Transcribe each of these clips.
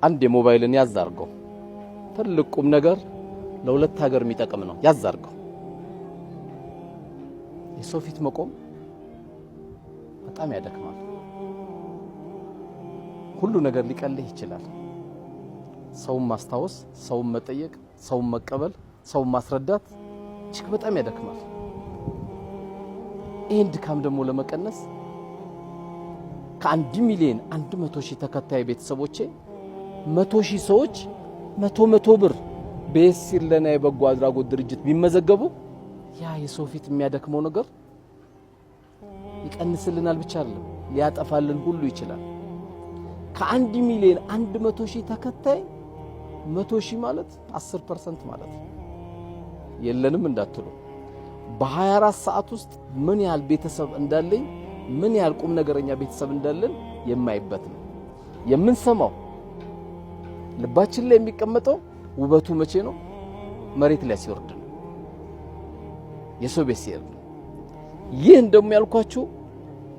አንድ የሞባይልን ያዛርገው ትልቅ ቁም ነገር ለሁለት ሀገር የሚጠቅም ነው። ያዛርገው የሰው ፊት መቆም በጣም ያደክማል። ሁሉ ነገር ሊቀልህ ይችላል። ሰውን ማስታወስ፣ ሰውን መጠየቅ፣ ሰውን መቀበል፣ ሰውን ማስረዳት እጅግ በጣም ያደክማል። ይህን ድካም ደግሞ ለመቀነስ ከ1 ሚሊዮን 100,000 ተከታይ ቤተሰቦቼ 100,000 ሰዎች 100 ብር በየሲር ለና የበጎ አድራጎት ድርጅት ቢመዘገቡ ያ የሰው ፊት የሚያደክመው ነገር ይቀንስልናል ብቻ አይደለም ሊያጠፋልን ሁሉ ይችላል። ከ1 ሚሊዮን 100,000 ተከታይ 100,000 ማለት 10% ማለት ነው። የለንም እንዳትሉ በ24 ሰዓት ውስጥ ምን ያህል ቤተሰብ እንዳለኝ ምን ያህል ቁም ነገረኛ ቤተሰብ እንዳለን የማይበት ነው የምንሰማው። ልባችን ላይ የሚቀመጠው ውበቱ መቼ ነው? መሬት ላይ ሲወርድ ነው፣ የሰው ቤት ሲወርድ። ይህ እንደም ያልኳችሁ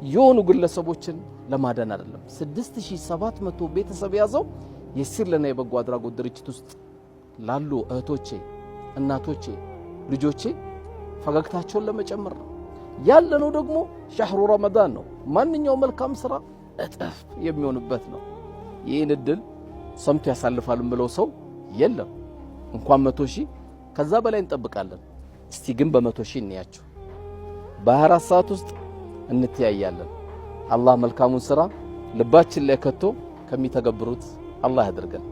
የሆኑ ግለሰቦችን ለማዳን አይደለም። 6700 ቤተሰብ ያዘው የሲር ለና የበጎ አድራጎት ድርጅት ውስጥ ላሉ እህቶቼ፣ እናቶቼ፣ ልጆቼ ፈገግታቸውን ለመጨመር ነው። ያለነው ደግሞ ሻህሩ ረመዳን ነው። ማንኛውም መልካም ስራ እጥፍ የሚሆንበት ነው። ይህን እድል ሰምቶ ያሳልፋል ብለው ሰው የለም። እንኳን 100,000 ከዛ በላይ እንጠብቃለን። እስቲ ግን በ100,000 እንያቸው። በ24 ሰዓት ውስጥ እንተያያለን። አላህ መልካሙን ስራ ልባችን ላይ ከቶ ከሚተገብሩት አላህ ያድርገን።